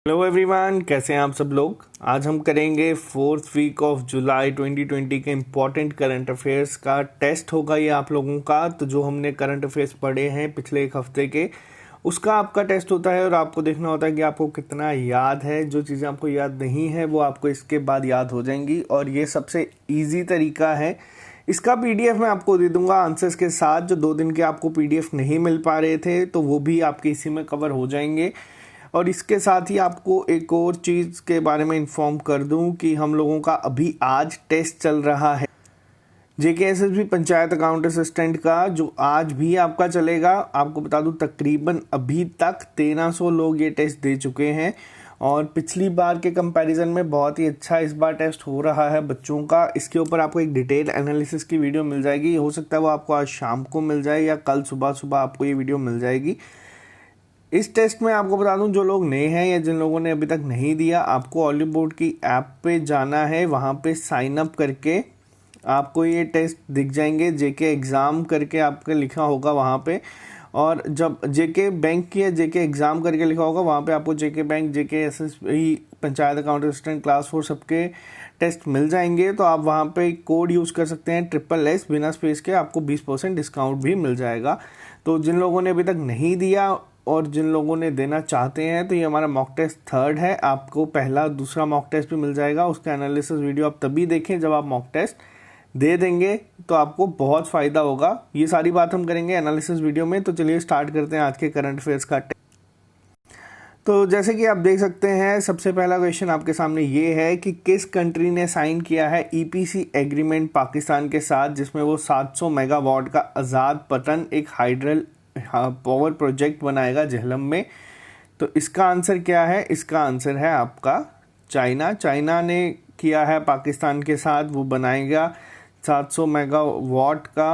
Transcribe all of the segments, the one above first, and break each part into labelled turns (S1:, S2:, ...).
S1: Hello everyone, कैसे हैं आप सब लोग। आज हम करेंगे 4th वीक ऑफ जुलाई 2020 के इम्पॉर्टेंट करंट अफेयर्स का टेस्ट होगा ये आप लोगों का। तो जो हमने करंट अफेयर्स पढ़े हैं पिछले एक हफ्ते के, उसका आपका टेस्ट होता है और आपको देखना होता है कि आपको कितना याद है। जो चीज़ें आपको याद नहीं है वो आपको इसके बाद याद हो जाएंगी और ये सबसे ईजी तरीका है। इसका पीडीएफ मैं आपको दे दूंगा आंसर्स के साथ। जो 2 दिन के आपको पीडीएफ नहीं मिल पा रहे थे तो वो भी आपके इसी में कवर हो जाएंगे। और इसके साथ ही आपको एक और चीज़ के बारे में इन्फॉर्म कर दूं कि हम लोगों का अभी आज टेस्ट चल रहा है जेकेएसएसबी पंचायत अकाउंट असिस्टेंट का, जो आज भी आपका चलेगा। आपको बता दूं तकरीबन अभी तक 1300 लोग ये टेस्ट दे चुके हैं और पिछली बार के कंपैरिजन में बहुत ही अच्छा इस बार टेस्ट हो रहा है बच्चों का। इसके ऊपर आपको एक डिटेल एनालिसिस की वीडियो मिल जाएगी। हो सकता है वो आपको आज शाम को मिल जाए या कल सुबह सुबह आपको ये वीडियो मिल जाएगी। इस टेस्ट में आपको बता दूं, जो लोग नए हैं या जिन लोगों ने अभी तक नहीं दिया, आपको ऑलिव बोर्ड की ऐप पे जाना है। वहाँ पे साइन अप करके आपको ये टेस्ट दिख जाएंगे। जेके एग्ज़ाम करके आपका लिखा होगा वहाँ पे, और जब जेके बैंक की या जेके एग्ज़ाम करके लिखा होगा वहाँ पे आपको JK bank, JKSSB panchayat account assistant class 4 सबके टेस्ट मिल जाएंगे। तो आप वहाँ पे कोड यूज़ कर सकते हैं SSS बिना स्पेस के, आपको 20% डिस्काउंट भी मिल जाएगा। तो जिन लोगों ने अभी तक नहीं दिया और जिन लोगों ने देना चाहते हैं, तो ये हमारा मॉक टेस्ट 3rd है। आपको पहला दूसरा मॉक टेस्ट भी मिल जाएगा। उसका एनालिसिस वीडियो आप तभी देखें जब आप मॉक टेस्ट दे देंगे, तो आपको बहुत फ़ायदा होगा। ये सारी बात हम करेंगे एनालिसिस वीडियो में। तो चलिए स्टार्ट करते हैं आज के करंट अफेयर्स का टेस्ट। तो जैसे कि आप देख सकते हैं, सबसे पहला क्वेश्चन आपके सामने ये है कि किस कंट्री ने साइन किया है ईपीसी एग्रीमेंट पाकिस्तान के साथ, जिसमें वो 700 मेगावाट का आज़ाद पतन एक हाइड्रल पावर प्रोजेक्ट बनाएगा झेलम में। तो इसका आंसर क्या है? इसका आंसर है आपका चाइना। चाइना ने किया है पाकिस्तान के साथ, वो बनाएगा 700 मेगावाट का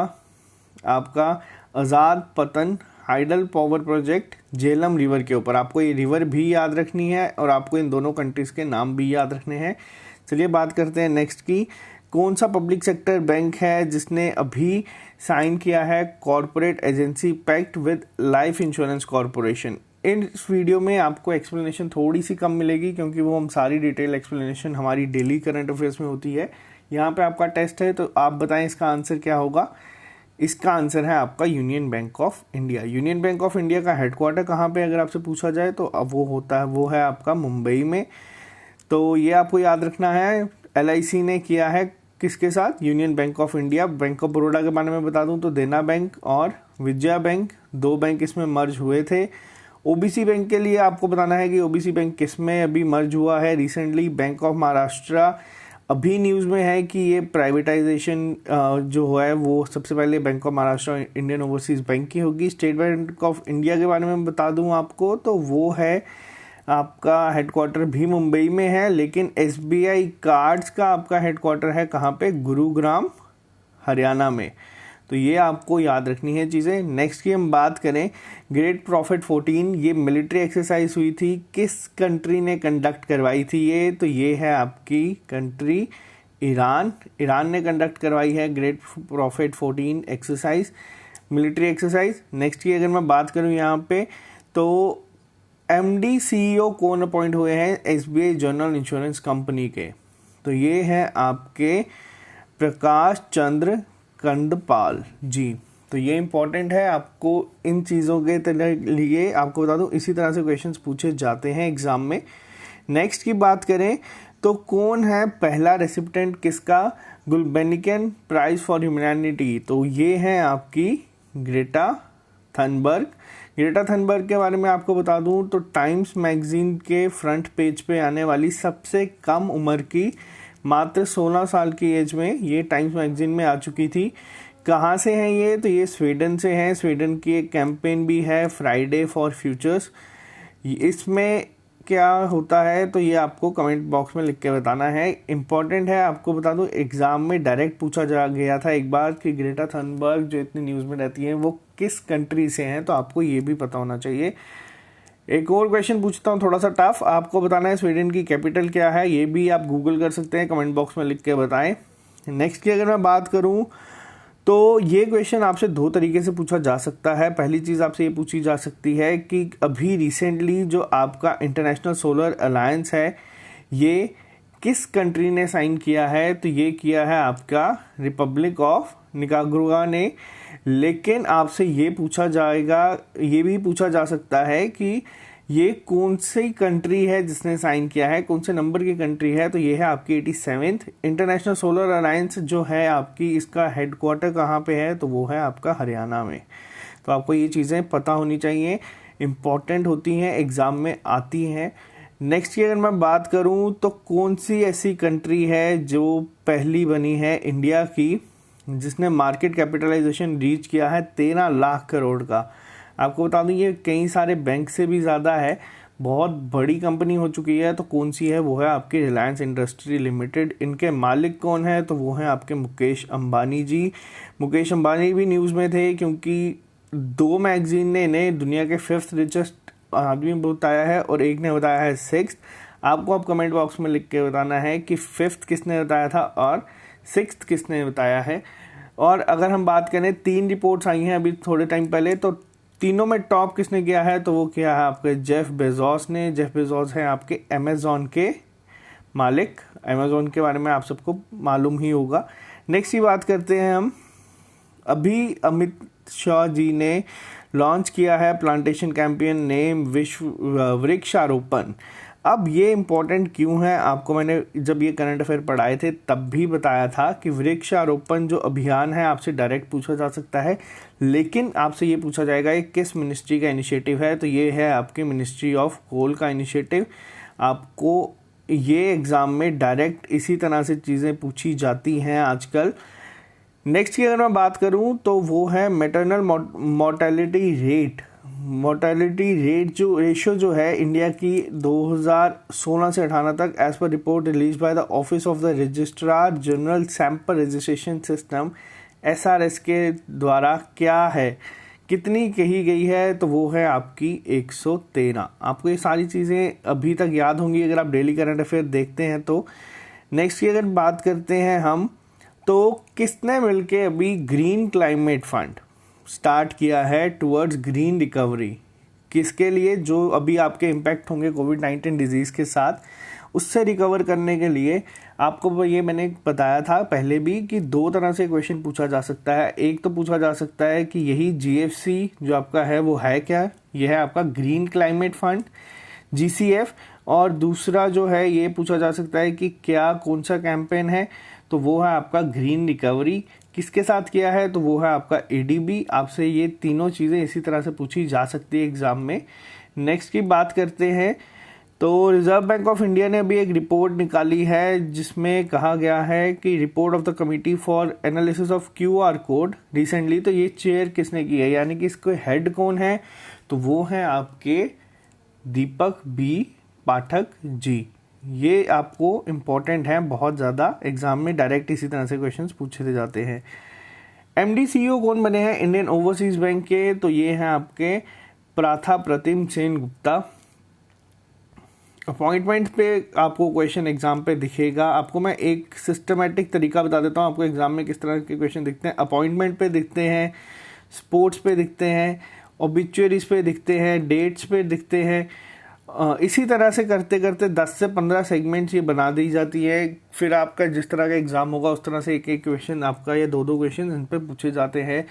S1: आपका आज़ाद पतन hydel power project Jhelum river के ऊपर। आपको ये रिवर भी याद रखनी है और आपको इन दोनों कंट्रीज़ के नाम भी याद रखने हैं। चलिए बात करते हैं नेक्स्ट की। कौन सा पब्लिक सेक्टर बैंक है जिसने अभी साइन किया है corporate agency pact with life insurance corporation? इस वीडियो में आपको एक्सप्लेनेशन थोड़ी सी कम मिलेगी, क्योंकि वो हम सारी डिटेल एक्सप्लेनेशन हमारी डेली करंट अफेयर्स में होती है। यहाँ पे आपका टेस्ट है, तो आप बताएं इसका आंसर क्या होगा। इसका आंसर है आपका union bank of India. Union bank of India का हेडक्वार्टर कहाँ पे अगर आपसे पूछा जाए तो अब वो है आपका मुंबई में। तो ये आपको याद रखना है। LIC ने किया है किसके साथ? Union bank of India. Bank of Baroda के बारे में बता दूं तो देना बैंक और विजया बैंक, 2 बैंक इसमें मर्ज हुए थे। OBC बैंक के लिए आपको बताना है कि OBC बैंक किस में अभी मर्ज हुआ है रिसेंटली? Bank of Maharashtra. अभी न्यूज़ में है कि ये प्राइवेटाइजेशन जो है वो सबसे पहले bank of Maharashtra Indian overseas bank की होगी। स्टेट बैंक ऑफ इंडिया के बारे में बता दूं आपको, तो वो है आपका हेडक्वार्टर भी मुंबई में है, लेकिन SBI कार्ड्स का आपका हेडक्वार्टर है कहाँ पे? गुरुग्राम, हरियाणा में। तो ये आपको याद रखनी है चीज़ें। नेक्स्ट की हम बात करें, ग्रेट प्रॉफिट 14, ये मिलिट्री एक्सरसाइज हुई थी, किस कंट्री ने कंडक्ट करवाई थी ये? तो ये है आपकी कंट्री ईरान। ईरान ने कंडक्ट करवाई है great profit 14 exercise, military exercise. Next की अगर मैं बात करूँ यहाँ पे, तो MD CEO कौन अपॉइंट हुए हैं SBI जनरल इंश्योरेंस कंपनी के? तो ये है आपके प्रकाश चंद्र कंदपाल जी। तो ये इंपॉर्टेंट है। आपको इन चीज़ों के लिए आपको बता दूं, इसी तरह से क्वेश्चंस पूछे जाते हैं एग्जाम में। नेक्स्ट की बात करें तो कौन है पहला रेसिपिडेंट किसका? गुल्बेनिकन प्राइज फॉर ह्यूमैनिटी। तो ये है आपकी ग्रेटा थनबर्ग। ग्रेटा थनबर्ग के बारे में आपको बता दूं तो टाइम्स मैगजीन के फ्रंट पेज पे आने वाली सबसे कम उम्र की, मात्र 16 साल की एज में ये टाइम्स मैगजीन में आ चुकी थी। कहाँ से हैं ये? तो ये स्वीडन से हैं। स्वीडन की एक कैंपेन भी है फ्राइडे फॉर फ्यूचर्स। इसमें क्या होता है तो ये आपको कमेंट बॉक्स में लिख के बताना है। इम्पॉर्टेंट है, आपको बता दूं एग्जाम में डायरेक्ट पूछा जा गया था एक बार कि ग्रेटा थनबर्ग जो इतनी न्यूज़ में रहती है वो किस कंट्री से हैं, तो आपको ये भी पता होना चाहिए। एक और क्वेश्चन पूछता हूँ थोड़ा सा टफ, आपको बताना है स्वीडन की कैपिटल क्या है। ये भी आप गूगल कर सकते हैं, कमेंट बॉक्स में लिख के बताएं। नेक्स्ट की अगर मैं बात करूँ तो ये क्वेश्चन आपसे दो तरीके से पूछा जा सकता है। पहली चीज़ आपसे ये पूछी जा सकती है कि अभी रिसेंटली जो आपका इंटरनेशनल सोलर अलायंस है ये किस कंट्री ने साइन किया है, तो ये किया है आपका रिपब्लिक ऑफ निकारागुआ ने। लेकिन आपसे ये पूछा जाएगा, ये भी पूछा जा सकता है कि ये कौन सी कंट्री है जिसने साइन किया है, कौन से नंबर की कंट्री है, तो ये है आपकी 87th। इंटरनेशनल सोलर अलायंस जो है आपकी, इसका हेडक्वार्टर कहाँ पे है, तो वो है आपका हरियाणा में। तो आपको ये चीज़ें पता होनी चाहिए, इम्पॉर्टेंट होती हैं, एग्ज़ाम में आती हैं। नेक्स्ट की अगर मैं बात करूं तो कौन सी ऐसी कंट्री है जो पहली बनी है इंडिया की जिसने मार्केट कैपिटलाइजेशन रीच किया है 13 लाख करोड़ का। आपको बता दूं ये कई सारे बैंक से भी ज़्यादा है, बहुत बड़ी कंपनी हो चुकी है। तो कौन सी है, वो है आपकी रिलायंस इंडस्ट्री लिमिटेड। इनके मालिक कौन है, तो वो हैं आपके मुकेश अंबानी जी। मुकेश अंबानी भी न्यूज़ में थे क्योंकि दो मैगजीन ने इन्हें दुनिया के 5th रिचेस्ट आदमी बताया है और एक ने बताया है 6th। आपको आप कमेंट बॉक्स में लिख के बताना है कि 5th किसने बताया था और 6th किसने बताया है। और अगर हम बात करें, 3 रिपोर्ट्स आई हैं अभी थोड़े टाइम पहले, तो तीनों में टॉप किसने किया है, तो वो किया है आपके जेफ बेजोस ने। जेफ बेजोस हैं आपके अमेजोन के मालिक। अमेजोन के बारे में आप सबको मालूम ही होगा। नेक्स्ट की बात करते हैं हम, अभी अमित शाह जी ने लॉन्च किया है प्लांटेशन कैंपेन नेम विश्व वृक्षारोपण। अब ये इम्पोर्टेंट क्यों है, आपको मैंने जब ये करंट अफेयर पढ़ाए थे तब भी बताया था कि वृक्षारोपण जो अभियान है आपसे डायरेक्ट पूछा जा सकता है, लेकिन आपसे ये पूछा जाएगा ये किस मिनिस्ट्री का इनिशिएटिव है, तो ये है आपकी मिनिस्ट्री ऑफ कोल का इनिशिएटिव। आपको ये एग्ज़ाम में डायरेक्ट इसी तरह से चीज़ें पूछी जाती हैं आजकल। नेक्स्ट की अगर मैं बात करूं तो वो है maternal mortality rate. Mortality rate जो रेशियो जो है इंडिया की 2016 से 18 तक एज पर report release by the office of the registrar general sample registration system SRS के द्वारा क्या है, कितनी कही गई है, तो वो है आपकी 113। आपको ये सारी चीज़ें अभी तक याद होंगी अगर आप डेली करंट अफेयर देखते हैं तो। नेक्स्ट की अगर बात करते हैं हम, तो किसने मिलके अभी ग्रीन क्लाइमेट फंड स्टार्ट किया है टुवर्ड्स ग्रीन रिकवरी, किसके लिए, जो अभी आपके इम्पैक्ट होंगे कोविड-19 डिजीज़ के साथ, उससे रिकवर करने के लिए। आपको ये मैंने बताया था पहले भी कि दो तरह से क्वेश्चन पूछा जा सकता है। एक तो पूछा जा सकता है कि यही GFC जो आपका है वो है क्या, यह है आपका ग्रीन क्लाइमेट फंड GCF। और दूसरा जो है ये पूछा जा सकता है कि क्या कौन सा कैंपेन है, तो वो है आपका ग्रीन रिकवरी। किसके साथ किया है, तो वो है आपका ADB। आपसे ये तीनों चीज़ें इसी तरह से पूछी जा सकती है एग्जाम में। नेक्स्ट की बात करते हैं, तो रिजर्व बैंक ऑफ इंडिया ने अभी एक रिपोर्ट निकाली है जिसमें कहा गया है कि report of the committee for analysis of QR code recently. तो ये चेयर किसने की है, यानी कि इसके हेड कौन है, तो वो है आपके दीपक B पाठक जी। ये आपको इम्पोर्टेंट है बहुत ज़्यादा, एग्जाम में डायरेक्ट इसी तरह से क्वेश्चंस पूछे जाते हैं। MD CEO कौन बने हैं इंडियन ओवरसीज बैंक के, तो ये हैं आपके प्राथा प्रतिम सेन गुप्ता। अपॉइंटमेंट पे आपको क्वेश्चन एग्जाम पे दिखेगा। आपको मैं एक सिस्टमेटिक तरीका बता देता हूँ आपको एग्जाम में किस तरह के क्वेश्चन दिखते हैं। अपॉइंटमेंट पे दिखते हैं, स्पोर्ट्स पे दिखते हैं, ओबिचुअरीज पे दिखते हैं, डेट्स पे दिखते हैं। इसी तरह से करते करते 10 से 15 सेगमेंट्स ये बना दी जाती है। फिर आपका जिस तरह का एग्जाम होगा उस तरह से एक एक क्वेश्चन आपका या दो क्वेश्चन इन पे पूछे जाते हैं।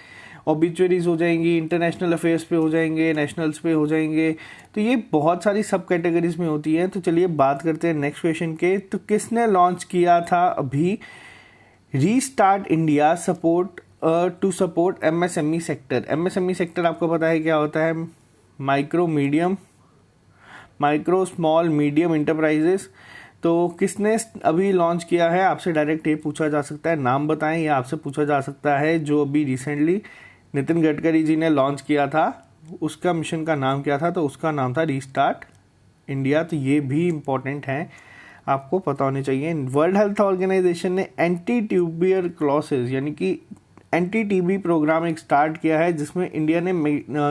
S1: ओबिचुअरीज हो जाएंगी, इंटरनेशनल अफेयर्स पे हो जाएंगे, नेशनल्स पे हो जाएंगे। तो ये बहुत सारी सब कैटेगरीज में होती है। तो चलिए बात करते हैं नेक्स्ट क्वेश्चन के। तो किसने लॉन्च किया था अभी restart India support to support MSME sector. MSME sector आपको पता है क्या होता है, माइक्रो स्मॉल मीडियम इंटरप्राइजेस। तो किसने अभी लॉन्च किया है, आपसे डायरेक्ट ये पूछा जा सकता है, नाम बताएं, या आपसे पूछा जा सकता है जो अभी रिसेंटली नितिन गडकरी जी ने लॉन्च किया था, उसका मिशन का नाम क्या था, तो उसका नाम था रीस्टार्ट इंडिया। तो ये भी इम्पोर्टेंट है, आपको पता होने चाहिए। वर्ल्ड हेल्थ ऑर्गेनाइजेशन ने एंटी ट्यूबियर क्लॉसेस यानी कि एंटी-TB प्रोग्राम एक स्टार्ट किया है जिसमें इंडिया ने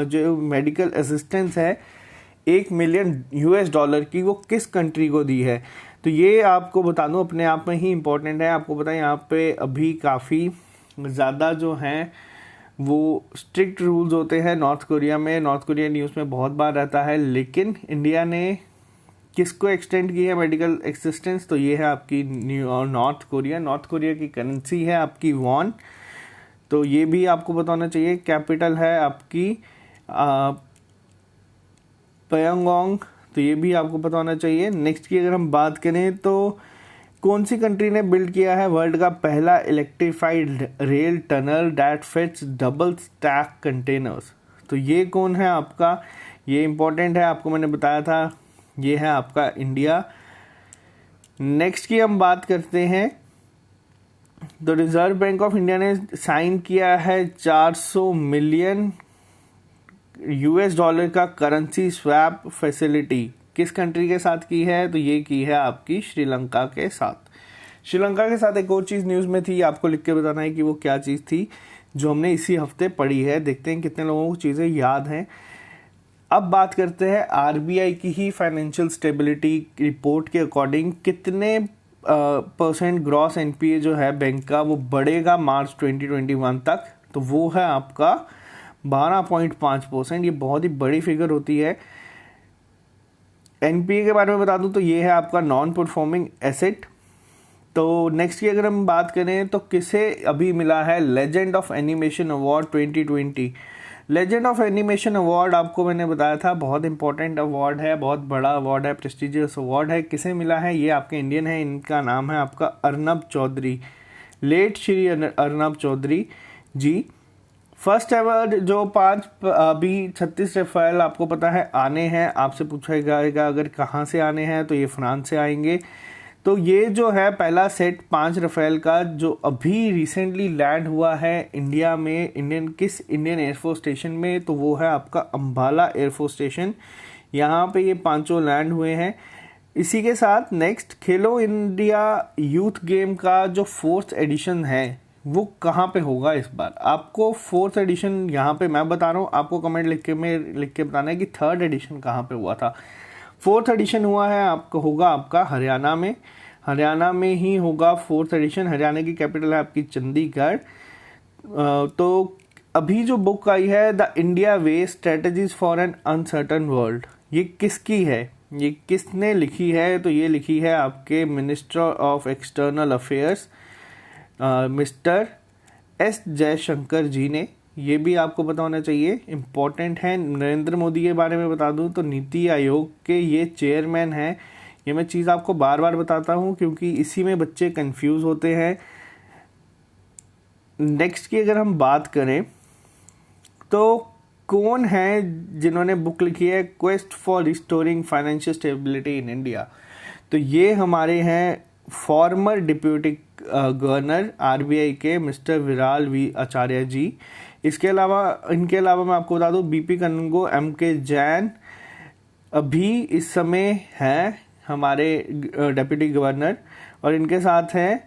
S1: जो मेडिकल असिस्टेंस है $1 मिलियन की वो किस कंट्री को दी है। तो ये आपको बता दूं अपने आप में ही इम्पोर्टेंट है। आपको पता है यहाँ पे अभी काफ़ी ज़्यादा जो हैं वो स्ट्रिक्ट रूल्स होते हैं नॉर्थ कोरिया में। नॉर्थ कोरिया न्यूज़ में बहुत बार रहता है, लेकिन इंडिया ने किसको एक्सटेंड की है मेडिकल असिस्टेंस, तो ये है आपकी नॉर्थ कोरिया। नॉर्थ कोरिया की करेंसी है आपकी वॉन, तो ये भी आपको बताना चाहिए। कैपिटल है आपकी प्योंगयांग, तो ये भी आपको पता होना चाहिए। नेक्स्ट की अगर हम बात करें तो कौन सी कंट्री ने बिल्ड किया है वर्ल्ड का पहला electrified rail tunnel that fits double stack containers, तो ये कौन है आपका, ये इंपॉर्टेंट है, आपको मैंने बताया था, ये है आपका इंडिया। नेक्स्ट की हम बात करते हैं तो रिजर्व बैंक ऑफ इंडिया ने साइन किया है 400 मिलियन $US का करेंसी स्वैप फैसिलिटी। किस कंट्री के साथ की है, तो ये की है आपकी श्रीलंका के साथ। श्रीलंका के साथ एक और चीज़ न्यूज़ में थी, आपको लिख के बताना है कि वो क्या चीज़ थी जो हमने इसी हफ्ते पढ़ी है। देखते हैं कितने लोगों को चीज़ें याद हैं। अब बात करते हैं आरबीआई की ही फाइनेंशियल स्टेबिलिटी रिपोर्ट के अकॉर्डिंग कितने % ग्रॉस एनपीए जो है बैंक का वो बढ़ेगा मार्च 2021 तक, तो वो है आपका 12.5%। ये बहुत ही बड़ी फिगर होती है। एनपीए के बारे में बता दूं तो ये है आपका नॉन परफॉर्मिंग एसेट। तो नेक्स्ट की अगर हम बात करें तो किसे अभी मिला है legend of animation award 2020। Legend of animation award आपको मैंने बताया था बहुत इंपॉर्टेंट अवार्ड है, बहुत बड़ा अवार्ड है, प्रेस्टिजियस अवार्ड है। किसे मिला है, ये आपके इंडियन है, इनका नाम है आपका अर्नब चौधरी, लेट श्री अर्नब चौधरी जी। फर्स्ट एवर जो 5 अभी 36 रफेल आपको पता है आने हैं, आपसे पूछा जाएगा अगर कहाँ से आने हैं तो ये फ्रांस से आएंगे। तो ये जो है पहला सेट 5 रफेल का जो अभी रिसेंटली लैंड हुआ है इंडिया में, इंडियन एयरफोर्स स्टेशन में, तो वो है आपका अंबाला एयरफोर्स स्टेशन। यहाँ पे ये 5 लैंड हुए हैं। इसी के साथ नेक्स्ट खेलो इंडिया यूथ गेम का जो 4th एडिशन है वो कहाँ पे होगा इस बार। आपको 4th एडिशन यहाँ पे मैं बता रहा हूँ, आपको कमेंट लिख के बताना है कि 3rd एडिशन कहाँ पे हुआ था। 4th एडिशन हुआ है आपका, होगा आपका हरियाणा में ही होगा 4th एडिशन। हरियाणा की कैपिटल है आपकी चंडीगढ़। तो अभी जो बुक आई है the India way strategies for an uncertain world, ये किसकी है, ये किसने लिखी है, तो ये लिखी है आपके minister of external affairs mister S Jaishankar ji ने। ये भी आपको पता होना चाहिए, इम्पोर्टेंट है। नरेंद्र मोदी के बारे में बता दूं तो नीति आयोग के ये चेयरमैन हैं। ये मैं चीज़ आपको बार बार बताता हूं क्योंकि इसी में बच्चे कंफ्यूज होते हैं। नेक्स्ट की अगर हम बात करें तो कौन है जिन्होंने बुक लिखी है quest for restoring financial stability in India, तो ये हमारे हैं फॉर्मर डिप्यूटी गवर्नर आरबीआई के मिस्टर विराल वी आचार्य जी। इनके अलावा मैं आपको बता दूं बीपी कनगो, एमके जैन अभी इस समय हैं हमारे डेप्यूटी गवर्नर, और इनके साथ हैं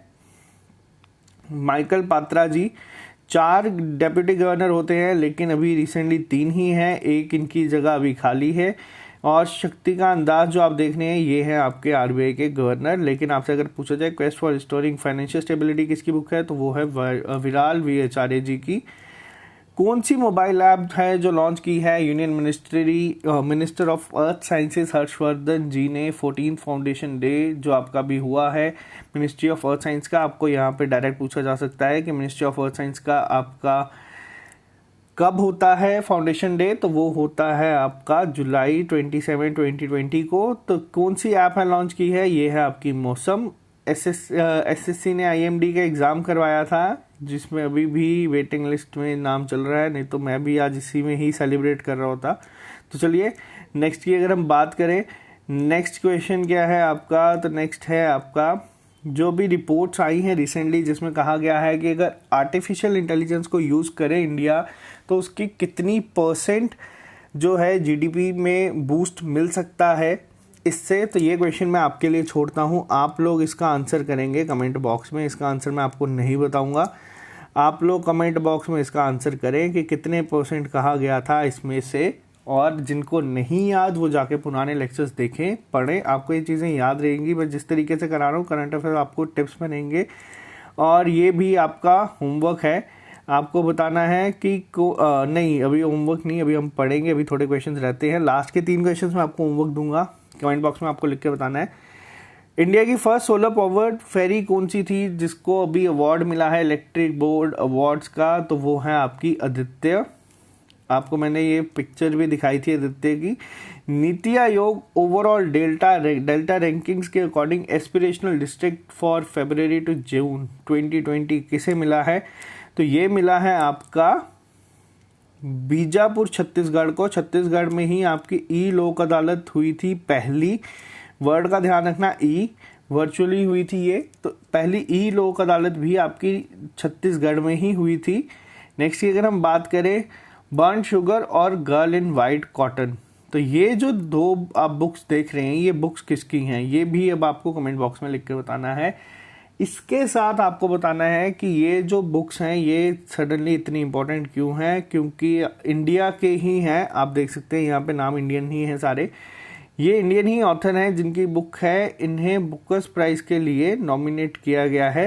S1: माइकल पात्रा जी। 4 डेप्यूटी गवर्नर होते हैं लेकिन अभी रिसेंटली 3 ही हैं, एक इनकी जगह अभी खाली है। और शक्तिकांत दास जो आप देख रहे हैं ये है आपके आरबीआई के गवर्नर। लेकिन आपसे अगर पूछा जाए quest for restoring financial stability किसकी बुक है, तो वो है विराल वी आचार्य जी की। कौन सी मोबाइल ऐप है जो लॉन्च की है union minister of earth sciences Harshvardhan ji ने 14th फाउंडेशन डे जो आपका भी हुआ है मिनिस्ट्री ऑफ अर्थ साइंस का। आपको यहाँ पे डायरेक्ट पूछा जा सकता है कि मिनिस्ट्री ऑफ अर्थ साइंस का आपका कब होता है फाउंडेशन डे, तो वो होता है आपका जुलाई 27, 2020 को। तो कौन सी ऐप है लॉन्च की है, ये है आपकी मौसम। एसएससी ने आईएमडी का एग्ज़ाम करवाया था जिसमें अभी भी वेटिंग लिस्ट में नाम चल रहा है, नहीं तो मैं भी आज इसी में ही सेलिब्रेट कर रहा होता। तो चलिए नेक्स्ट की अगर हम बात करें, नेक्स्ट क्वेश्चन क्या है आपका, तो नेक्स्ट है आपका जो भी रिपोर्ट्स आई हैं रिसेंटली जिसमें कहा गया है कि अगर आर्टिफिशियल इंटेलिजेंस को यूज़ करे इंडिया तो उसकी कितनी % जो है जीडीपी में बूस्ट मिल सकता है इससे। तो ये क्वेश्चन मैं आपके लिए छोड़ता हूँ, आप लोग इसका आंसर करेंगे कमेंट बॉक्स में। इसका आंसर मैं आपको नहीं बताऊँगा, आप लोग कमेंट बॉक्स में इसका आंसर करें कि कितने % कहा गया था इसमें से। और जिनको नहीं याद वो जाके पुराने लेक्चर्स देखें, पढ़ें, आपको ये चीज़ें याद रहेंगी। मैं जिस तरीके से करा रहा हूँ करंट अफेयर आपको टिप्स में रहेंगे, और ये भी आपका होमवर्क है, आपको बताना है कि नहीं अभी होमवर्क नहीं, अभी हम पढ़ेंगे, अभी थोड़े क्वेश्चंस रहते हैं। लास्ट के 3 क्वेश्चंस में आपको होमवर्क दूंगा, कमेंट बॉक्स में आपको लिख के बताना है। इंडिया की फर्स्ट सोलर पावर्ड फेरी कौन सी थी जिसको अभी अवार्ड मिला है इलेक्ट्रिक बोर्ड अवार्ड्स का? तो वो है आपकी आदित्य। आपको मैंने ये पिक्चर भी दिखाई थी आदित्य की। NITI Aayog overall delta rankings के according aspirational district for February to June 2020 किसे मिला है? तो ये मिला है आपका बीजापुर छत्तीसगढ़ को। छत्तीसगढ़ में ही आपकी ई लोक अदालत हुई थी पहली, वर्ड का ध्यान रखना, ई वर्चुअली हुई थी ये, तो पहली ई लोक अदालत भी आपकी छत्तीसगढ़ में ही हुई थी। नेक्स्ट की अगर हम बात करें बर्न शुगर और गर्ल इन वाइट कॉटन, तो ये जो 2 आप बुक्स देख रहे हैं ये बुक्स किसकी हैं ये भी अब आपको कमेंट बॉक्स में लिख के बताना है। इसके साथ आपको बताना है कि ये जो बुक्स हैं ये सडनली इतनी इंपॉर्टेंट क्यों हैं, क्योंकि इंडिया के ही हैं। आप देख सकते हैं यहाँ पे नाम इंडियन ही हैं सारे, ये इंडियन ही ऑथर हैं जिनकी बुक है। इन्हें बुकर्स प्राइज के लिए नॉमिनेट किया गया है।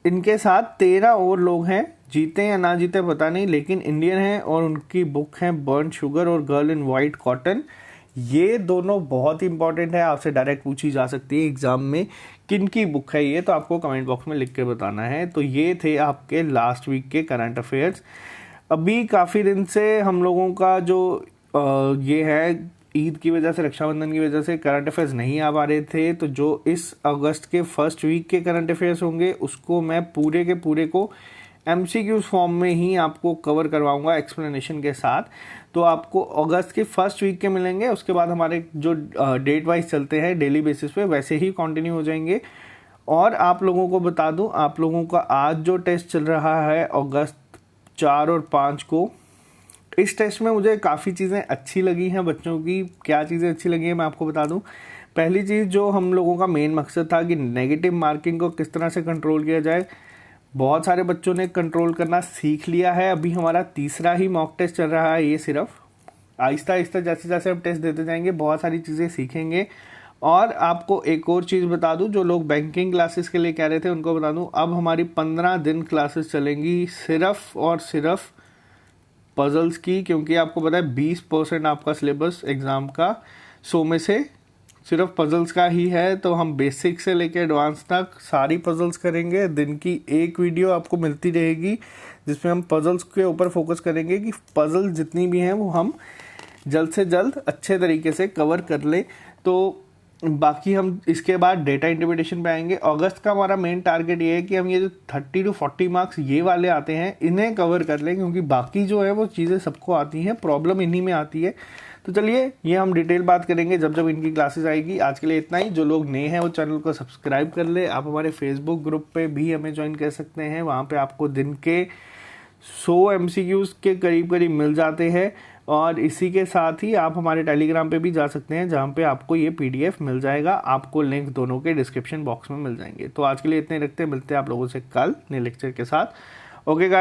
S1: इनके साथ 13 और लोग हैं, जीते या ना जीते पता नहीं, लेकिन इंडियन हैं और उनकी बुक है बर्न शुगर और गर्ल इन वाइट कॉटन। ये दोनों बहुत इंपॉर्टेंट है, आपसे डायरेक्ट पूछी जा सकती है एग्जाम में किन की बुक है ये, तो आपको कमेंट बॉक्स में लिख के बताना है। तो ये थे आपके लास्ट वीक के करंट अफेयर्स। अभी काफ़ी दिन से हम लोगों का जो ये है ईद की वजह से, रक्षाबंधन की वजह से करंट अफेयर्स नहीं आ पा रहे थे, तो जो इस अगस्त के फर्स्ट वीक के करंट अफेयर्स होंगे उसको मैं पूरे के पूरे को MCQ फॉर्म में ही आपको कवर करवाऊंगा एक्सप्लेनेशन के साथ। तो आपको अगस्त के फर्स्ट वीक के मिलेंगे, उसके बाद हमारे जो डेट वाइज चलते हैं डेली बेसिस पे वैसे ही कंटिन्यू हो जाएंगे। और आप लोगों को बता दूं, आप लोगों का आज जो टेस्ट चल रहा है अगस्त 4 और 5 को, इस टेस्ट में मुझे काफ़ी चीज़ें अच्छी लगी हैं बच्चों की। क्या चीज़ें अच्छी लगी हैं मैं आपको बता दूं। पहली चीज़ जो हम लोगों का मेन मकसद था कि नेगेटिव मार्किंग को किस तरह से कंट्रोल किया जाए, बहुत सारे बच्चों ने कंट्रोल करना सीख लिया है। अभी हमारा तीसरा ही मॉक टेस्ट चल रहा है, ये सिर्फ आहिस्ता आहिस्ता जैसे जैसे हम टेस्ट देते जाएंगे बहुत सारी चीज़ें सीखेंगे। और आपको एक और चीज़ बता दूं, जो लोग बैंकिंग क्लासेस के लिए कह रहे थे उनको बता दूं, अब हमारी 15 दिन क्लासेस चलेंगी सिर्फ और सिर्फ पजल्स की, क्योंकि आपको पता है 20% आपका सिलेबस एग्ज़ाम का 100 में से सिर्फ पजल्स का ही है। तो हम बेसिक से लेकर एडवांस तक सारी पजल्स करेंगे। दिन की एक वीडियो आपको मिलती रहेगी जिसमें हम पजल्स के ऊपर फोकस करेंगे कि पजल जितनी भी हैं वो हम जल्द से जल्द अच्छे तरीके से कवर कर लें। तो बाकी हम इसके बाद डेटा इंटरप्रिटेशन पे आएंगे। अगस्त का हमारा मेन टारगेट ये है कि हम ये जो 30 to 40 मार्क्स ये वाले आते हैं इन्हें कवर कर लें, क्योंकि बाकी जो है वो चीज़ें सबको आती हैं, प्रॉब्लम इन्हीं में आती है। तो चलिए ये हम डिटेल बात करेंगे जब जब इनकी क्लासेस आएगी। आज के लिए इतना ही। जो लोग नए हैं वो चैनल को सब्सक्राइब कर ले। आप हमारे फेसबुक ग्रुप पे भी हमें ज्वाइन कर सकते हैं, वहाँ पे आपको दिन के 100 MCQs के करीब करीब मिल जाते हैं। और इसी के साथ ही आप हमारे टेलीग्राम पे भी जा सकते हैं, जहाँ पे आपको ये PDF मिल जाएगा। आपको लिंक दोनों के डिस्क्रिप्शन बॉक्स में मिल जाएंगे। तो आज के लिए इतने रखते हैं, मिलते हैं आप लोगों से कल नए लेक्चर के साथ। Okay guys.